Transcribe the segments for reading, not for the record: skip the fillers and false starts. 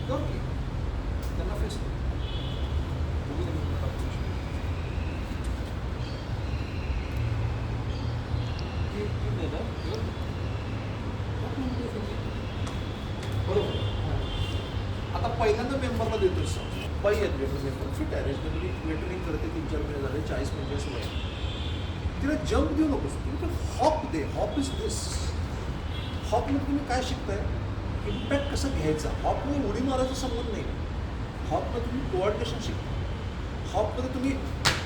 कर की त्यांना फेस कर. बरोबर. आता पहिल्यांदा मेंबरला देतोच बाई आहेत मेंबर फिट आहे रेजनेबली वेटरिंग करते 3-4 महिने झाले 40-45 वय तिला जंप देऊ नकोस तुम्ही हॉप दे. हॉप इज दिस. हॉपमध्ये तुम्ही काय शिकताय इम्पॅक्ट कसं घ्यायचा. हॉपमध्ये उडी मारायचा संबंध नाही. हॉपमध्ये तुम्ही कोऑर्डिनेशन शिकता. हॉपमध्ये तुम्ही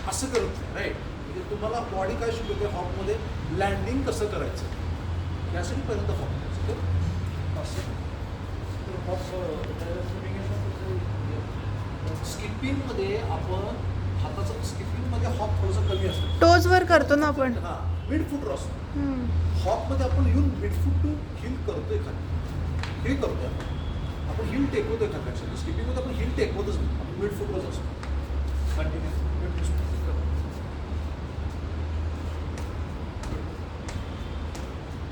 असं करत नाही राईट. म्हणजे तुम्हाला बॉडी काय शिकवते हॉपमध्ये लँडिंग कसं करायचं यासाठी पहिल्यांदा हॉप करायचं. असं स्किपिंगमध्ये आपण हाताचं स्किपिंगमध्ये हॉप थोडंसं कमी असतं. टोज वर करतो ना आपण. हां मिड फूट असतो. हॉपमध्ये आपण येऊन मिड फूट टू हिल करतोय खाली हे करतोय आपण हिल टेकवतोय खाली. लक्षात स्किपिंगमध्ये आपण हिल टेकवतच नाही आपण मिड फूटवरच असतो. कंटिन्यू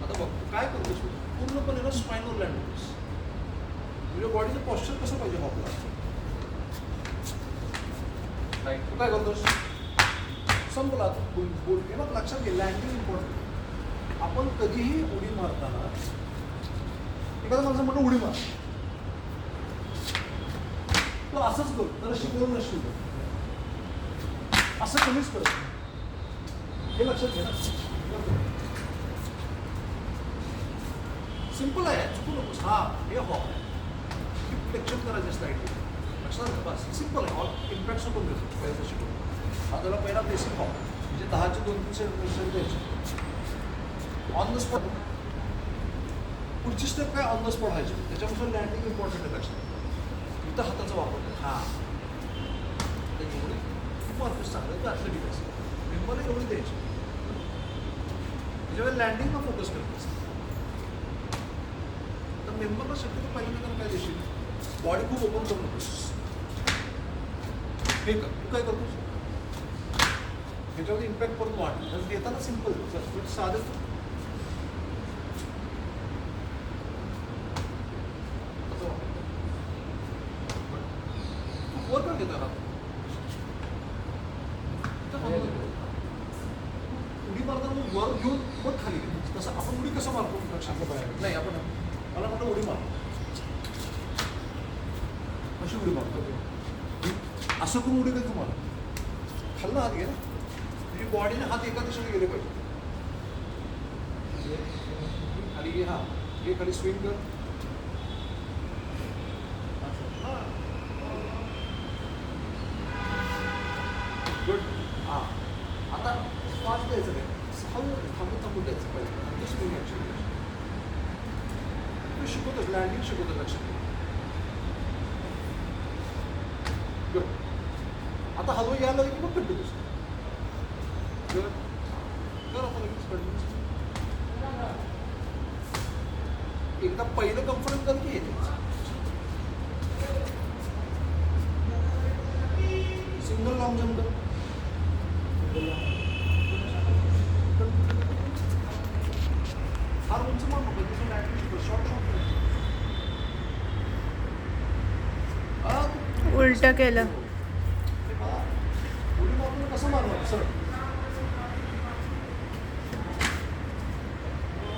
आता बघ काय करतोस पूर्णपणे ना स्पायनल लँड होतोस. तुझ्या बॉडीचं पॉश्चर कसं पाहिजे हॉपला राईट. तू काय करतोस संपला बोल हे मग लक्षात घे लँडिंग इम्पॉर्टंट. आपण कधीही उडी मारताना एखादा माणसं म्हणतो उडी मार तो असंच कर तर शिकवून नसतो असं कमीच करत हे लक्षात घे ना. सिम्पल आहे चुकू नकोस. हा हे हॉप आहे फ्लेक्शन करायचं स्लाइडली लक्षात बस सिम्पल आहे. ऑल इम्पॅक्ट सोडून देतो पहिलं शिकवतो. हा त्याला पहिला बेसिक हॉप म्हणजे 10चे 2-3 सेट द्यायचे ऑन द स्पॉट. पुढची स्टेप काय ऑन द स्पॉट व्हायची त्याच्यानुसार लँडिंग इम्पॉर्टंट आहे. लक्षात इथं हाताचा वापर आहे. हां एवढी खूप ऑफिस चांगलं तर ॲथलेटिक असतं मेंबरला एवढी द्यायची त्याच्यावेळी लँडिंगला फोकस करत असतं. तर मेंबरला शक्यतो पहिल्यांदा काय देशील बॉडी खूप ओपन करू नकोस. हे कर तू काय करतोस ह्याच्यामध्ये इम्पॅक्ट परत वाढ देताना सिम्पल साधं वर पण घेतो उडी मारताना वर घेऊन मग खाली घेतो. तसं आपण उडी कसं मारतो लक्षात नाही. आपण मला म्हटलं उडी मारतो कशी उडी मारतो असं करून उडी देतो तुम्हाला खाल्लं हात घे ना तुझी बॉडीने हात एका दिशेने गेले पाहिजे. खाली घे. हां घे खाली स्विंग कर. गुड. हां आता फास्ट द्यायचं काय थांबून द्यायचं पाहिजे स्विंग ॲक्शन तू शिकवतोस लँडिंग शिकवतो लक्षात. गुड. आता हलवू यायला की मग कंटिन्यूस कर आता लगेच कंटिन्यूस. एकदा पहिलं कम्फर्ट कर की येते सिंगल लॉंग जम्प कर. फार उंच मार नको तिथून ॲटलिस्ट शॉर्ट उलट केलं उडी मारून कसं मारणार सर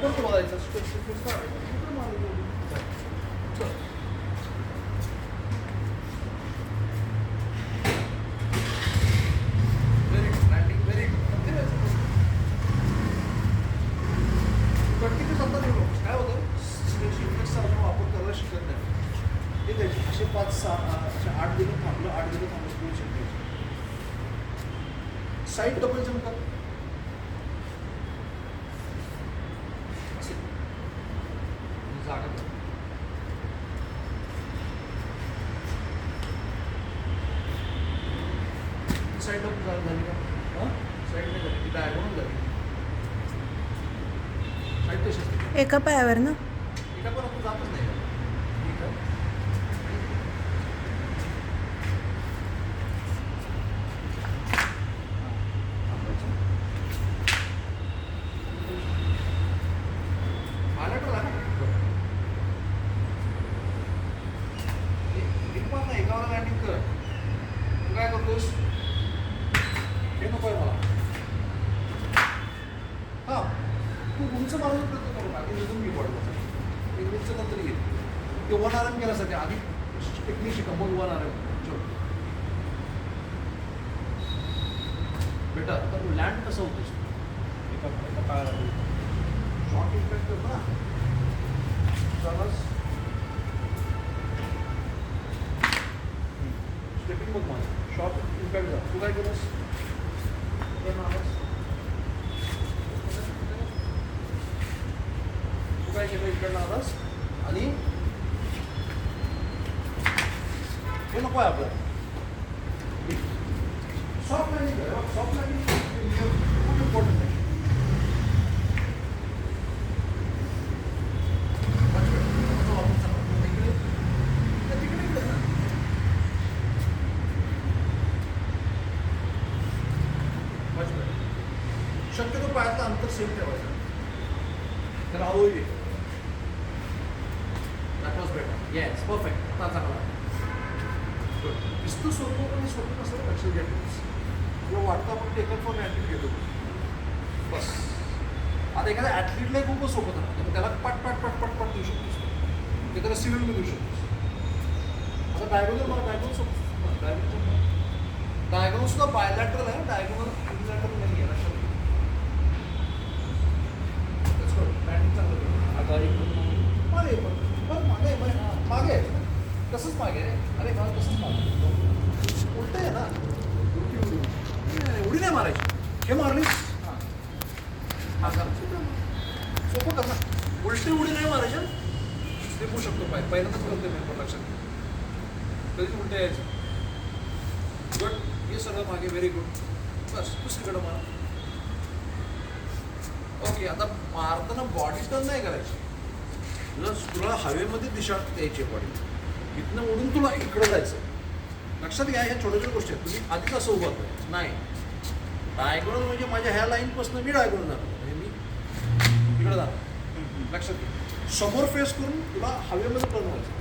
कोणतं बघायचं very good landing very good. Continue समजा देऊ नको. काय होतं शिफ्टचा आपण वापर करायला शिकत नाही. ठीक आहे असे 5-6 असे 8 दिवस थांबलं 8 दिवस थांबलं दोन शिकले. साईड डबल जम्प कर. जागा साईड डबल झाली का हां साईड नाही झाली ती डायगोनल झाली. साईड तशीच एका पायावर ना. एका पण आपण जातच नाही. ठीक आहे एकावर लँडिंग कर. तू काय करतोस? हे नको आहे मला. हा तू उंच मारून प्रयत्न करू नका. निघून मी पडलो. एक उंच नंतर येईल. ते वन आर एम केल्यासाठी आधी टेक्निक शिका मग वन आर एम. बेटा आता तू लँड कसं होतोस? एका काळाला शॉर्ट इम्पॅक्ट करतो ना. चालस स्टेपिंग बघ मला. शॉर्ट इम्पॅक्ट जा. तू काय केलंस? तू काय केलं? इकडनं आलास आणि हे नको आहे आपल्याला. सॉफ्ट लँडिंग कर. सॉफ्ट लँडिंग खूप इम्पॉर्टंट आहे. शक्यतो पायातलं अंतर सेम ठेवायचं. त्याला हळू ये. That was better. Yes perfect. आता चांगला. दिसतं सोपं पण सोपं नसतं. लक्ष घ्या. तुला वाटतं आपण टेकन फॉर ग्रँटेड घेतो. बस आता एखाद्या ॲथलीटलाही खूपच सोपं होतं. त्याला पट देऊ शकतोस. ते त्याला सिव्हिलमध्ये देऊ शकतोस. आता डायगोनल मला डायगोनल सोपं. डायगोनल सुद्धा बायलॅटरल आहे. डायगोनल युनिलॅटरल नाही आहे. लक्षात घे. लँडिंग चांगलं आता मागे मागे तसंच मागे आहे. अरे मला तसंच मागे उलट आहे ना. उडी नाही मारायची. हे मारलीस हां सोपं कर ना. उलटी उडी नाही मारायच्या. स्लिप होऊ शकतो पाय. पहिल्यांदाच करते मी पण लक्षात घे. कधी उलटे यायचं. गुड. हे सगळं मागे. Very good. बस दुसरीकडं मारा. ओके आता मारताना बॉडी टर्न नाही करायची. तुला हवेमध्ये दिशा द्यायची बॉडी. इथनं उडून तुला इकडं जायचं. लक्षात घ्या ह्या छोट्या छोट्या गोष्टी आहेत. तुम्ही आधीच असं उभं होतं नाही. डायगोनल म्हणजे माझ्या ह्या लाईनपासून मी डायगोनल जाणार. म्हणजे मी इकडं जाणार. लक्षात घ्या. समोर फेस करून तुला हवेमध्ये टर्न व्हायचं.